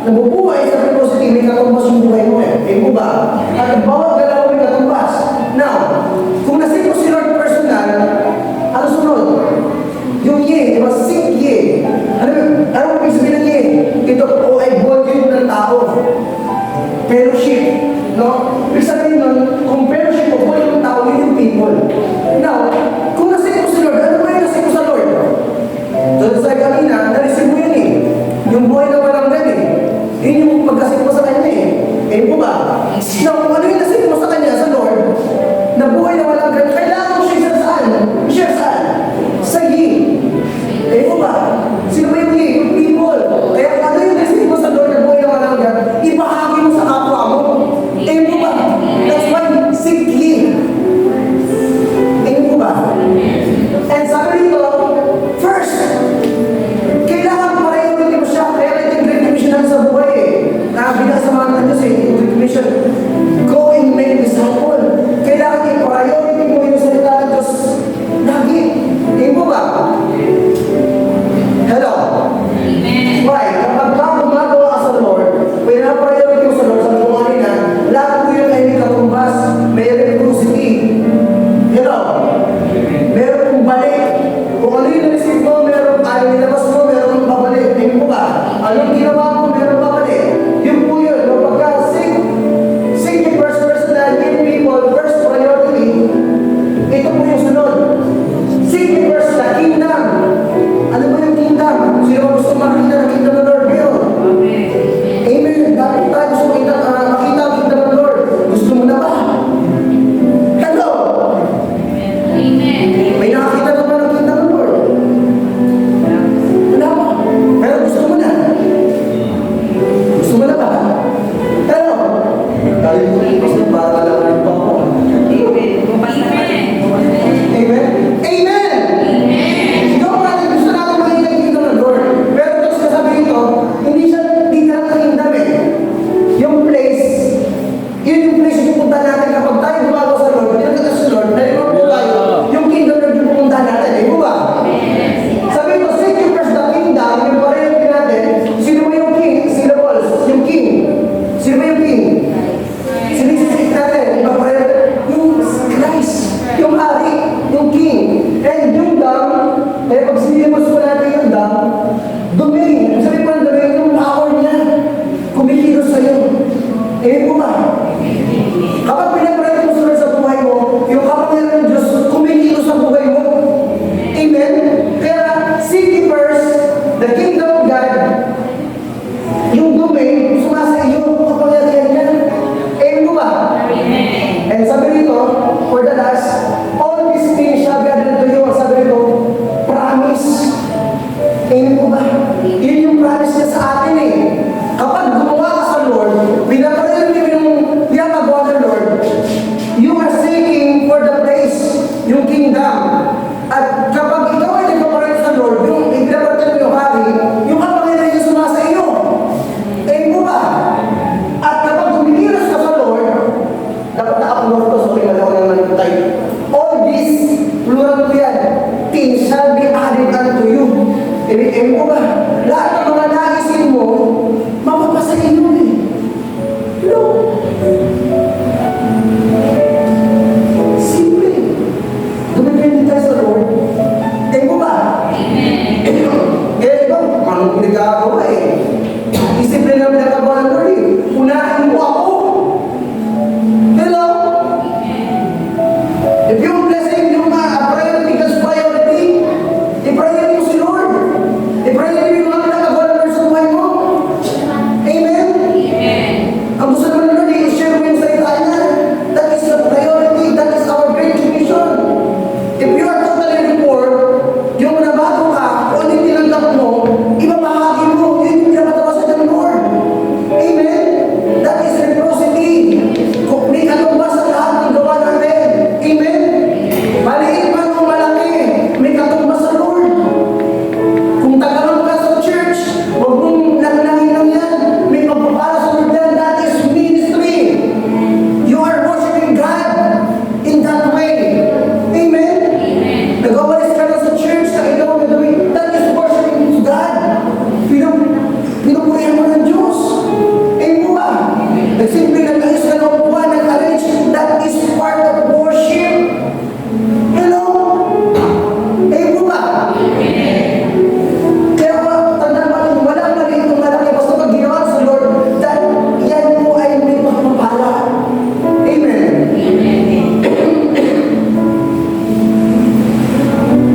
nabubuhay sa velocity, may katumbas yung buhay mo eh. Eh mo ba? At ang bawat galaw may katumbas. Now, kung nasik mo si Lord personal, ano sunod? Yung ye, diba? Seek ye. Ano ibig sabihin ng ye? Ito po ay volume ng tao. Fellowship. No? Ibig sabihin nun, kung fellowship o volume ng tao, yun yung people. Now, kung nasik mo si Lord, ano ba yung nasik mo sa Lord? Doon sa kanina, narisip mo yun eh. Yung buhay na walang gan eh. Yun yung pagkasik mo sa kanya eh. Eh po ba? Now, kung ano yung nasik mo sa kanya, sa Lord, na buhay na walang gan, kailangan mo siya i-share saan? I-share saan? Sa ye. Eh po ba? Sino ba yung ye? Yung people. Kaya kung ano yung nasik mo sa Lord na buhay na walang gan, ibahagi mo sa kapwa mo. Eh po ba? That's why yung place yung pupunta natin kapag tayo gumagawa sa Lord, hindi natin sa Lord, dahil po tayo, yung kingdom na yung pupunta natin, eh, ba? Sabi ko, seek you first the kingdom, yung parehong natin, sino ba yung king? Sino ba? Yung king. Sino ba yung king? Sinisisik natin, yung parehong, yung Christ, yung hari, yung king. And yung dam, eh pag sinimos mo natin yung dam, domain, sabi ko ang domain, yung power niya, kumikilos sa'yo. Eh po ba? Kapag pinag-pray mo sa buhay mo, yung kapangyarihan ng Diyos, kumikilos sa buhay mo. Amen? Kaya, seek ye first the kingdom of God, yung domain, sumasa iyo, kapangyarihan niya. Amen po ba? And sabi rito, for the last, all these things shall be added to you. Sabi rito, promise. Amen po ba? Yun yung promise niya sa atin eh. Kapag gumawa ka sa Lord, pinapalayo niyo yung pinapagawa ng Lord, you are seeking for the place, yung kingdom. At kapag ikaw ay nagpapalayo sa Lord, yung pinapalayo yung hari, yung kapangyarihan niya sumasa iyo. Amen po ba? At kapag tumikilos ka sa Lord, dapat na-upload ko, sorry, wala ko naman yung type. All this, plural ko yan, things shall be added unto you. Amen po ba? Lahat ng mga naisin mo, mapapasa inyo eh. No. Simple. Dumipindi tayo sa Lord. Amen po ba? Kaya ito, anong pinagagawa eh? Isipin na pinagagawa ng Lord eh. Unahin mo ako. Hello? If yung blessing, yung priority, because priority, i-priority mo si Lord. I-priority mo yung mga pinagagawa ng Lord sa buhay mo. Amen? Ang gusto naman ng Lord, i-share mo yung salita niya. That is the priority. That is our great commission. If you are totally poor, yung nabago ka, o hindi tinanggap mo, ibabahagi mo, yun yung pinapatawasan ng Lord. Amen? That is reciprocity. Kung may katumbas sa lahat ng gawa natin. Amen? Maliit man o malaki, may katumbas sa Lord. Kung tagalog ka sa church, huwag mong langlangin lang yan. May pagpapala sa Lord yan. That is ministry. You are worshiping God in that way. Amen? Nag-awalis ka na sa church, nakita mo gagawin. That is worshiping God. Pinupurihan mo ng Diyos. Amen po ba? Nagsimple nag-ayos ka ng upuan, nag-arrange. That is part of worship. Hello? Amen po ba? Kaya tandaan natin, walang maliit ng malaki. Basta pag ginawa sa Lord, that yan po ay may pagpapala. Amen?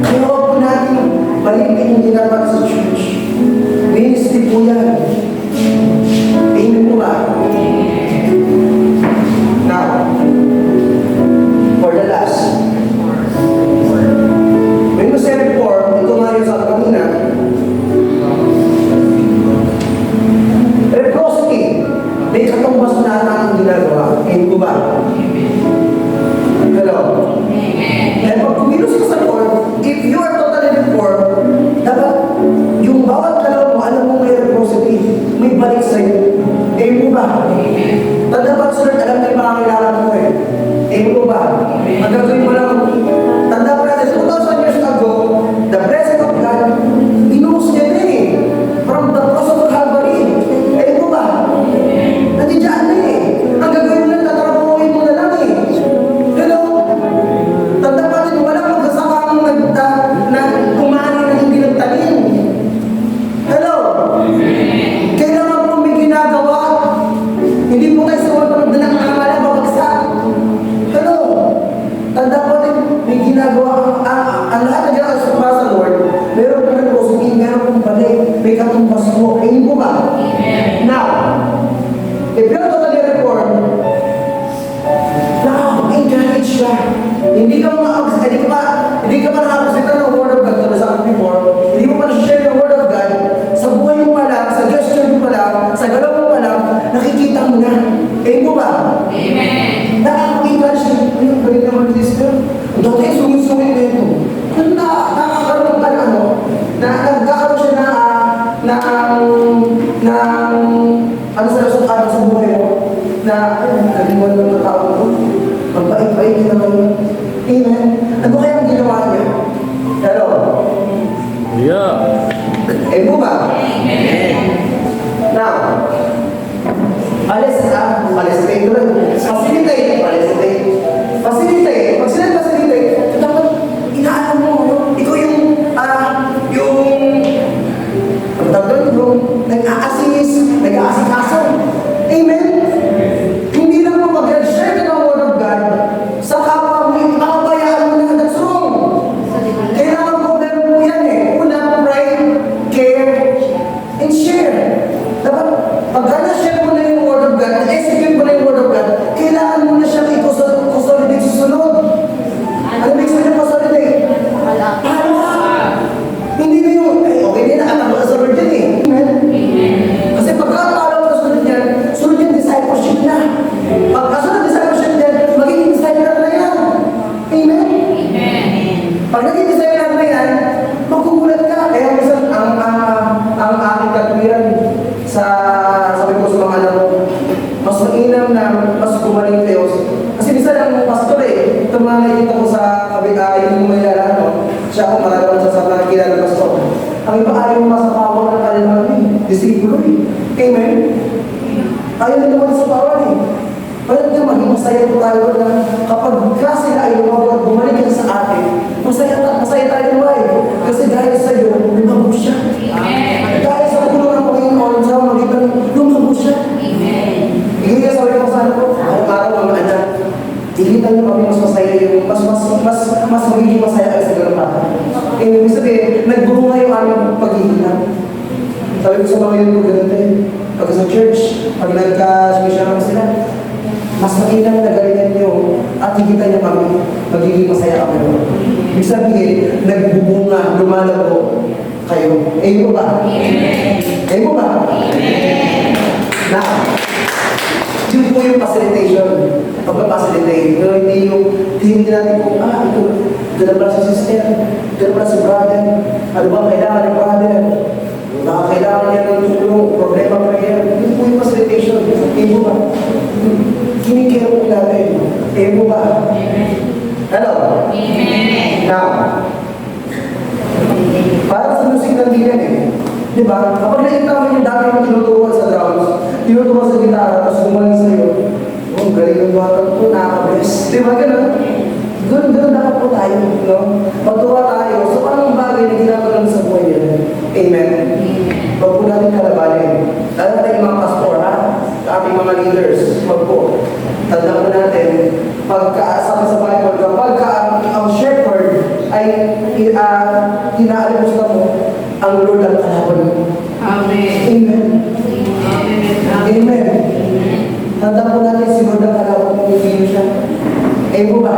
Kaya huwag po natin maliitin yung ginagawa sa church. Ministry po yan. Amen po ba? Now, for the last, when you say reform, ito nga yung sa kanina, reciprocity, may katumbas na ang ginagawa. Amen po ba? Hello? Kaya pag kumilos ka sa Lord, if you are totally reformed, dapat yung bawat dalaw mo, alam mo may reciprocity, may balik sa'yo. Amen po ba? Tanda sa Lord, alam na yung mga kailangan mo eh. Amen po ba? Ang gagawin mo lang, tanda pa natin, 2,000 years ago, the blessing of God, inuus niya na eh. From the cross of Calvary. Amen po ba? Nandiyan na eh. Ang gagawin mo lang, tatrabuhin mo na lang eh. Hello? Tanda pa natin, walang magkasakang na kumani na hindi nagtanim. Hello? Kailangan po may ginagawa. Hindi po tayo sa wala na nakamala, babagsak. Hello? Tanda po natin, may ginagawa. Ang lahat na ginagawa sa Lord, meron po ng positive, meron pong balik, may katumbas mo. Hindi po ba? Now, if you're totally reformed, encourage ka. Hindi ka pa nakakasita ng Word of God na sabi before, hindi mo pa na-share yung Word of God, sa buhay mo pa lang, sa gesture mo pa lang, sa galaw mo pa lang, nakikita mo na. Amen po ba? Amen. Nakakakita siya, ayun, balik naman this girl. Dati, sungit-sungit na ito. Nakakaroon ka na ano, nagkakaroon siya ano sa buhay mo, na, kalimutan mo aking katwiran sabi ko sa mga anak ko, mas mainam na mas gumaling kayo. Kasi minsan ang pastor itong mga nakikita ko sa yung mayala, siya ako marami sa nakikita ng pastor. Ang iba ayaw masapawan ng kanilang disipulo Amen? Ayaw nila masapawan Parang nga maging masaya po tayo na kapag kasi na ay lumabot, bumalik ka sa atin, masaya tayo buhay. Kasi dahil sa iyo, lumabot siya. Amen. Dahil sa tulong ng Panginoon, sa magitan, lumabot siya. Amen. Hindi ka sabi ko sa ano ko, araw-araw mga anak, ikita niyo kami mas masaya yung, mas magiging masaya kayo sa galapan. Ibig sabihin, nagbunga yung aming paghihinap. Sabi ko sa mga yun ko ganito pag sa church, pag nagka-special naman sila, mas mainam na galingan niyo at higita niyo kami, magiging masaya kami. Ibig sabihin, nagbubunga, lumalago kayo. Amen ba? Amen ba? Now, yun po yung facilitation. Pagpa-facilitate. Pero hindi natin kung, dala pala si sister, dala pala si brother, ano ba kailangan ng brother? Baka kailangan niya ng tulong, problema pa yan. Yun po yung facilitation. Amen ba? Kinikira po namin. Amen ba? Hello? Now, para sa music ng ganyan Diba? Kapag nakita mo yung dati mo tinuturuan sa drums, tinuturuan sa gitara, tapos gumaling sa'yo, galing ng bata ko, nakaka-bless. Diba gano'n? Ganun dapat po tayo, no? Pagtuwa tayo, so anong bagay na ginagawa sa buhay nila? Amen? Huwag po natin kalabanin. Lalo natin mga pastor, sa ating mga leaders, huwag po. Tandaan po natin, sabi sa Bible, kapag ang shepherd ay inaalimusta mo, ang Lord ang kalaban mo. Amen. Amen. Tandaan po natin si Lord ang kalaban mo, hindi siya. Amen ba?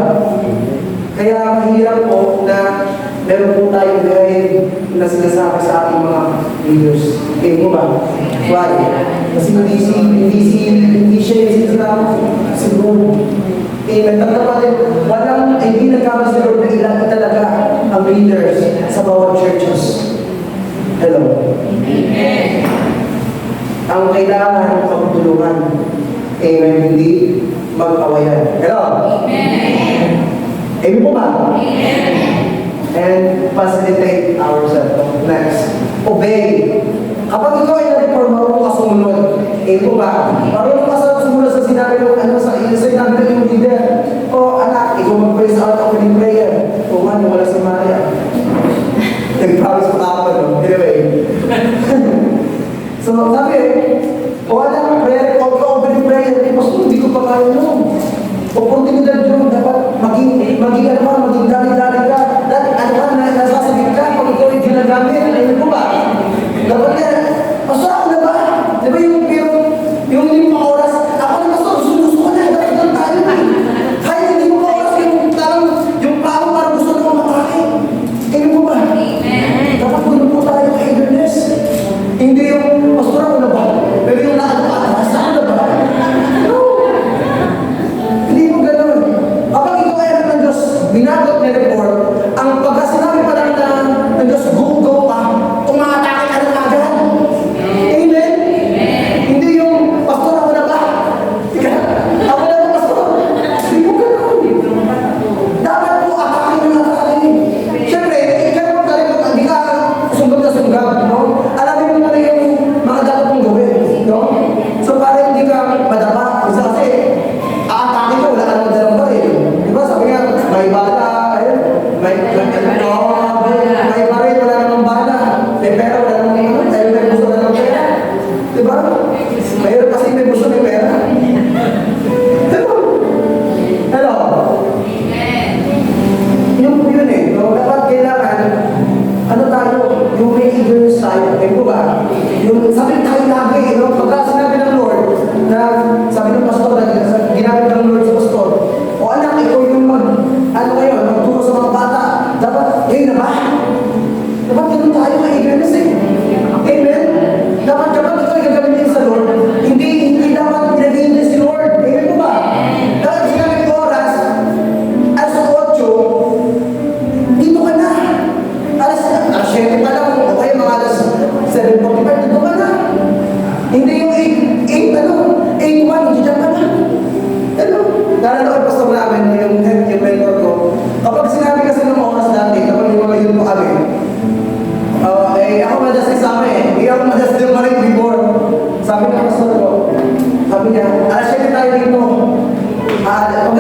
Kaya mahirap po na meron po tayong guide na sinasabi sa ating mga leaders. Amen ba? Why? Kasi hindi siya yung sinasabi si Lord. Amen. Tanda pa rin, hindi nagkakaroon si Lord na ilan talaga ang leaders sa bawat churches. Hello? Amen. Ang kailangan magtulungan. Amen. Hindi mag-awayan. Hello? Amen. Amen po ba? Amen. And facilitate ourselves. Next. Obey. Kapag ikaw ay na-reform, marunong ka sumunod. Amen po ba? Marunong ka sumunod sa sinabi ng sinabi ng yung leader. O anak, ikaw mag-pray sa out of prayer. O man, wala si Maria. Nag-promise pa ako. Anyway. So, sabi anak, prayer, opening prayer. Hindi ko pa kaya nun. Oportunidad yun, dapat maging dali-dali ka. Dahil nasasabit ka pag ikaw ay ginagamit. Ayun po ba? Dapat yan, ako na ba? Di ba yung 5 oras, ako na gusto ko na, dapat doon tayo Kahit hindi mo oras yung pao para gusto na kumakain. Ayun po ba? Dapat doon po tayo kay eagerness. Hindi yung, pastor ako na ba? Pero yung nakataatas, ako na ba? No!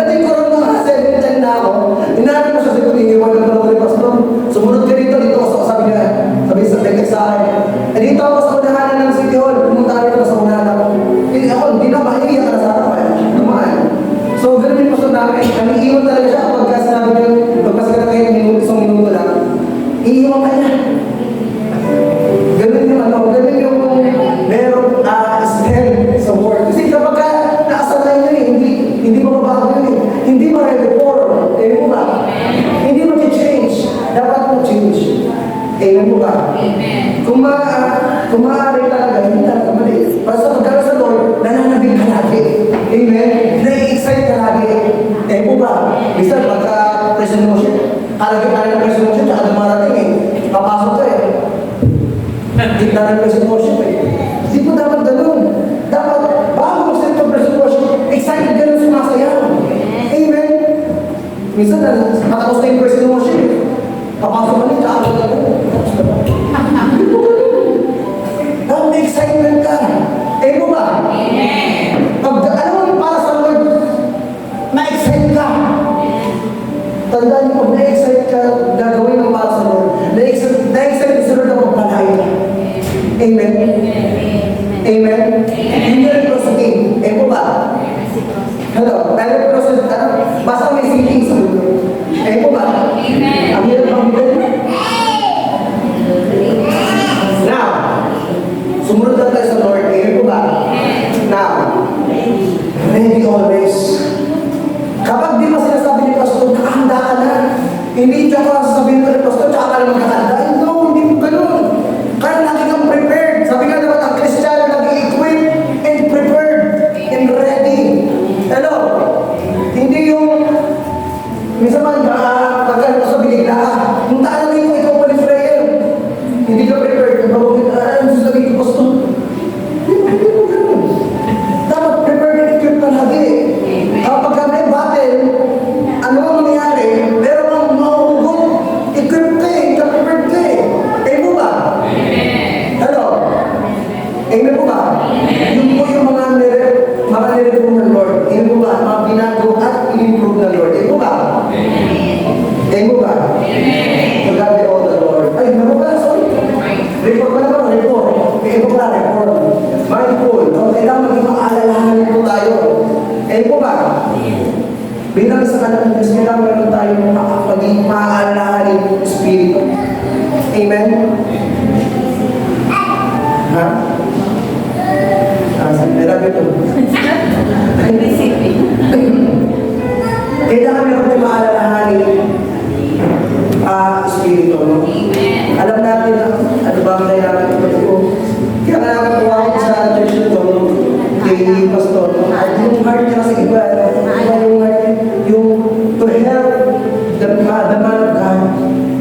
Pagdating ko rin mga 7-10 na ako, inaanap ko siya sa kuning, iwan ka pala ulit, Pastor. Sumunod ka dito ako, sabi niya, sabi sa akin. Eh dito ako sa unahan ng City Hall, pumunta rin ako sa unahan ako. Eh ako, hindi na maiiyak ka na sa harapan. Dumaan. So, ganun yung Pastor namin. Kami iwan talaga siya pagka sinabi niya, pagkas ka na kayo, isang minuto lang. Iiwan ka niya. Ganun yung ganun yung merong smell sa work. Kasi kapag ka nakasanay nyo hindi mababago yun Hindi ma-reform. Mo ba? Hindi mag-change. Dapat mag-change. Mo ba? Amen. Kung maaari talaga, hindi talaga mali. Basta pagkala sa Lord, nananabig ka lagi. Amen? Na-excite ka lagi. Mo ba? Bisa pagka present motion, kalagay tayo ng present motion, tsaka dumarating papasok ka Hindi na ng present motion Hindi po dapat ganun. Dapat, bago mag-set ng present motion, excited ka nung sumasayaw. Amen? Minsan, matapos na yung present motion papasok ka niya, tsaka ka ganun. Hindi po ganun. Dapat may excitement ka. Mo ba? Pag, alam mo, para sa Lord, na-excite ka. Tandaan niyo, pag na-excite ka, gagawin ng para sa Lord. Na-excite sa Lord na magpalain ka. Amen? Amen? Hindi rin prosody. Mo ba? Hello? Pero prosody, basta may feeling sa mundo. Mo ba? Ang hirap ang bigay. Now, sumunod lang tayo sa Lord. Mo ba? Now, ready always. Kapag di mo sinasabi ni Pastor, nakahanda ka na. Hindi siya ka sasabihin ko ni Pastor, tsaka ka lang magkakanda. No, hindi mo ganun. Kaya lagi kang prepared. Sabi nga naman, ang Kristiyano lagi equipped and prepared and ready. Hello? Hindi yung, minsan man, pagkano ka sa biligla ka, kung taalamin mo, ikaw pa ni Frael. Hindi ka prepared. Ano sasabihin ko, Pastor? Hindi mo ganun. Dapat prepared and equipped ka lagi. Kapag ka may battle, ano ang mangyayari? Meron kang mahugot. Equipped ka prepared ka mo ba? Hello? Amen po ba? Yun po yung mga nire-reform ng Lord. Amen po ba? Mga binago at in-improve ng Lord. Amen po ba? Amen po ba? To God be all the Lord. Ay, ano ba? Sorry. Report ba naman? Report. Amen po ba? Report. Mindful. Kailangan maging maalalahanin po tayo. Amen po ba? Bilang sa kanan ng Diyos, kailangan meron tayo maging maalalahanin ng Espiritu. Amen? Ha? Sabi ito. Kailangan meron tayo maalalahanin Espiritu. No? Alam natin, ano ba ang kailangan ito? Kaya nga nakatuwa ko sa church ito, kay Pastor. Yung heart niya kasi iba, yung heart, yung to help the man of God.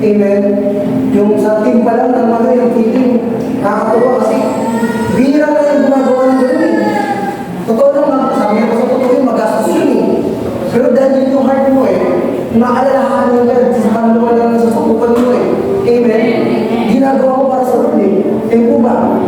Amen? Yung sa team pa lang ng mga yung feeling, nakakatuwa kasi bihira na yung gumagawa ng gano'n Totoo naman, sabi niya sa totoo yung magastos yun Pero dahil yung heart mo maalalahanin ka sa kaluluwa lang sa sakupan mo Amen? Ginagawa ko para sa Lord po ba?